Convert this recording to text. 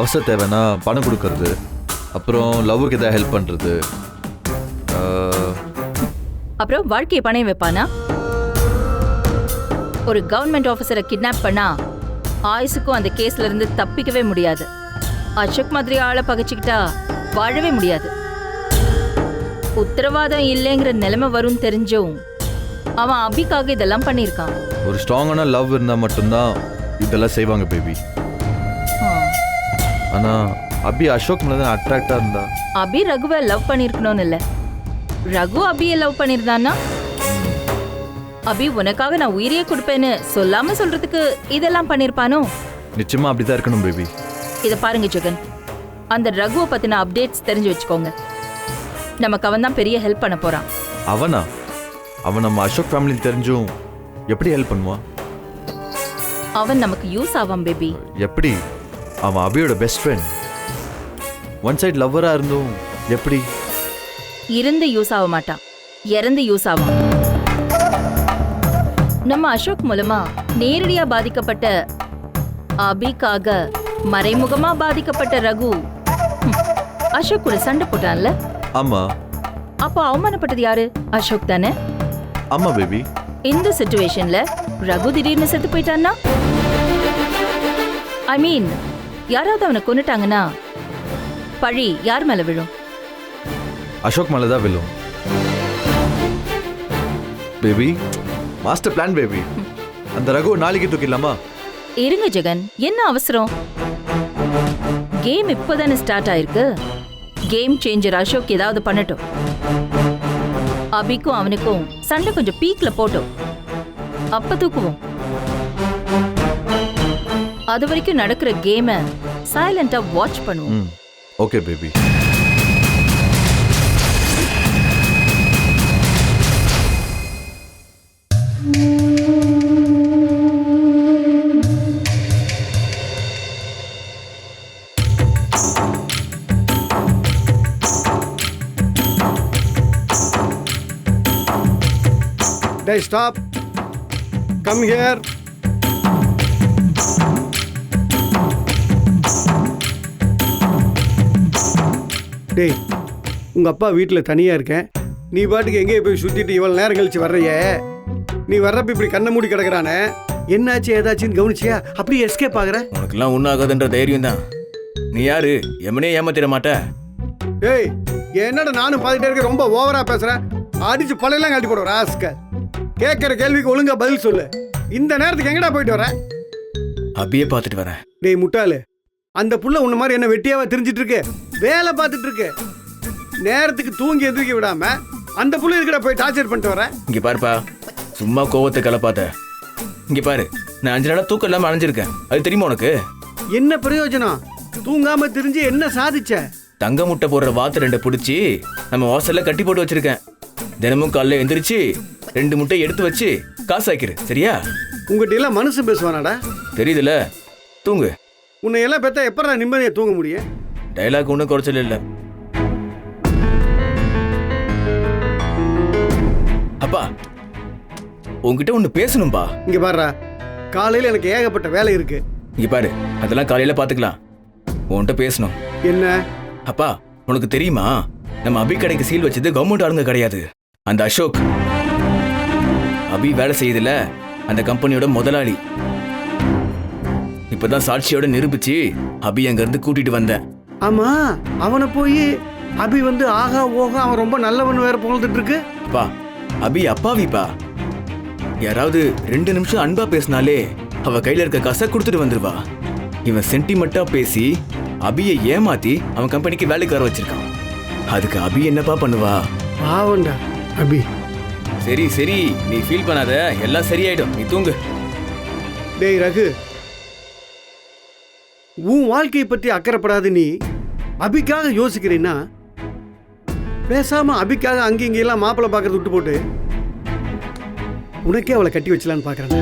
அவசர தேவைன்னா பணம் கொடுக்கறது, அப்புறம் லவ்வுக்கு ஏதாவது ஹெல்ப் பண்ணுறது. அப்புறம் வாழ்க்கையை பணையம் வைப்பானா? ஒரு கவர்மெண்ட் ஆஃபீஸரை கிட்னாப் பண்ணா ஆயுசுக்கும் அந்த கேஸ்ல இருந்து தப்பிக்கவே முடியாது. அசோக் மாதிரி ஆளை பகைச்சுக்கிட்டா வாழவே முடியாது. உத்தரவாதம் இல்லைங்கிற நிலைமை வரும் தெரிஞ்சும் அவன் அபிக்காக இதெல்லாம் பண்ணியிருக்கான். ஒரு ஸ்ட்ராங்கான லவ் இருந்தால் மட்டும்தான் இதெல்லாம் செய்வாங்க பேபி. ஆனால் அபி அசோக் மேலே தான் அட்ராக்டாக இருந்தா. அபி ரகுவை லவ் பண்ணியிருக்கணும்னு இல்லை, ரகு அபியை லவ் பண்ணியிருந்தான்னா அபி உனக்காக நான் உயிரையே கொடுப்பேன்னு சொல்லாம சொல்றதுக்கு இதெல்லாம் பண்ணிருப்பானோ? நிச்சயமா அப்படிதான் இருக்கணும் பேபி. இத பாருங்க ஜெகன், அந்த ரகுவை பத்தின அப்டேட்ஸ் தெரிஞ்சு வச்சுக்கோங்க. நமக்கு அவன் தான் பெரிய ஹெல்ப் பண்ண போறான். அவனா? அவன் நம்ம அசோக் ஃபேமிலி தெரிஞ்சும் எப்படி ஹெல்ப் பண்ணுவான்? அவன் நமக்கு யூஸ் ஆவான் பேபி. எப்படி? அவன் அபியோட பெஸ்ட் ஃப்ரெண்ட், ஒன் சைட் லவ்வரா இருந்தும் எப்படி? இருந்து யூஸ் ஆக மாட்டான், இறந்து யூஸ் ஆவான். நம்ம அசோக் மூலமா நேரடியா பாதிக்கப்பட்ட அபிக்காக மறைமுகமா பாதிக்கப்பட்ட ரகு அசோக் கூட சண்டை போட்டான்ல? ஆமா. அப்போ அவமானப்பட்டது யாரு? அசோக் தானே? ஆமா பேபி. இந்த சிச்சுவேஷன்ல ரகு திடீர்னு செத்து போயிட்டான்னா, ஐ மீன் யாராவது அவனை கொன்னுட்டாங்கன்னா பழி யார் மேல விழும்? அசோக் மேல தான் விழும் பேபி. Master plan baby. அந்த ரகு நாளைக்கு தூக்கிடலாமா? இருங்க ஜெகன், என்ன அவசரம்? கேம் இப்போதானே ஸ்டார்ட் ஆயிருக்கு. கேம் சேஞ்சர் அசோக் ஏதாவது பண்ணட்டும். அபிக்கும் அவனுக்கும் சண்டை கொஞ்சம் பீக்ல போட்டோம், அப்ப தூக்குவோம். அது வரைக்கும் நடக்கிற கேமை சைலண்டா வாட்ச் பண்ணுவோம். Okay baby. Hey, stop. Come here. டேய், உங்க அப்பா வீட்டில் தனியா இருக்கேன், நீ பாட்டுக்கு எங்கேயே போய் சுத்திட்டு இவ்வளவு நேரம் கழிச்சு வர்றையே. நீ வர்றப்ப இப்படி கண்ணை மூடி கிடக்குறானே, என்னாச்சு ஏதாச்சுன்னு கவனிச்சியா? அப்படியே எஸ்கேப் ஆகுற? உனக்கெல்லாம் ஒன்றாகாதுன்ற தைரியம் தான். நீ யாரு? எமனே ஏமாத்திட மாட்ட. டேய், என்னடா நானும் பார்த்துட்டே இருக்க, ரொம்ப ஓவரா பேசுறேன். அடிச்சு பழையெல்லாம் கட்டி போடுற ராஸ்கல். கேட்கிற கேள்விக்கு ஒழுங்கா பதில் சொல்லு. இந்த நேரத்துக்கு எங்கடா போயிட்டு வர? அபியே பார்த்துட்டு வரேன். டேய் முட்டாளு, அந்த புள்ள உன்ன மாதிரி என்ன வெட்டியாவா தெரிஞ்சிட்டு இருக்கு? வேலை பார்த்துட்டு இருக்கு. நேரத்துக்கு தூங்கி எந்திரிக்க விடாம அந்த புள்ள இருக்கடா போய் டார்ச்சர் பண்ணிட்டு வர. இங்க பாருப்பா, சும்மா கோவத்தை கலப்பாத. இங்க பாரு, நான் 5 நாளா தூக்கம் இல்லாம அணைஞ்சிருக்கேன். அது தெரியுமா உனக்கு? என்ன பிரயோஜனம்? தூங்காம தெரிஞ்சு என்ன சாதிச்ச? தங்க முட்டை போடுற வாத்து 2 பிடிச்சி நம்ம வாசல்ல கட்டி போட்டு வச்சிருக்கேன். தினமும் காலைல எந்திரிச்சு 2 முட்டை எடுத்து வச்சு காசு ஆக்கிரு, சரியா? உங்ககிட்ட எல்லாம் மனசு பேசுவானாடா? தெரியுதுல, தூங்கு. உன்னை எல்லாம் பெத்தா எப்படா நிம்மதியா தூங்க முடியும்? டைலாக் ஒன்றும் குறைச்சல் இல்லை. அப்பா, உங்ககிட்ட ஒன்று பேசணும்பா. இங்க பாருடா, காலையில எனக்கு ஏகப்பட்ட வேலை இருக்கு. இங்க பாரு, அதெல்லாம் காலையில பாத்துக்கலாம். உன்கிட்ட பேசணும். என்ன? அப்பா, உனக்கு தெரியுமா, நம்ம அபி கடைக்கு சீல் வச்சது கவர்மெண்ட் ஆளுங்க கிடையாது, அந்த அசோக். அபி வேலை செய்யுதுல, அந்த கம்பெனியோட முதலாளி. இப்பதான் சாட்சியோட நிரூபிச்சு அபி அங்க இருந்து கூட்டிட்டு வந்தேன். ஆமா, அவனை போய் அபி வந்து ஆகா ஓகா அவன் ரொம்ப நல்லவன் வேற புகழ்ந்துட்டு இருக்கு. அப்பா, அபி அப்பாவிப்பா. யாராவது 2 நிமிஷம் அன்பா பேசினாலே அவ கையில இருக்க காசை கொடுத்துட்டு வந்துருவா. இவன் சென்டிமெண்டா பேசி அபியை ஏமாத்தி அவன் கம்பெனிக்கு வேலைக்கு வர வச்சிருக்கான். அதுக்கு அபி என்னப்பா பண்ணுவா? பாவண்டா அபி. சரி சரி, நீ ஃபீல் பண்ணாத, எல்லாம் சரியாயிடும், நீ தூங்கு. டேய் ரகு, உன் வாழ்க்கையை பற்றி அக்கறைப்படாது நீ அபிக்காக யோசிக்கிறீன்னா பேசாம அபிக்காக அங்கே இங்கெல்லாம் மாப்பிள்ளை பார்க்கறது விட்டு போட்டு உனக்கே அவளை கட்டி வச்சலான்னு பார்க்கறேன்.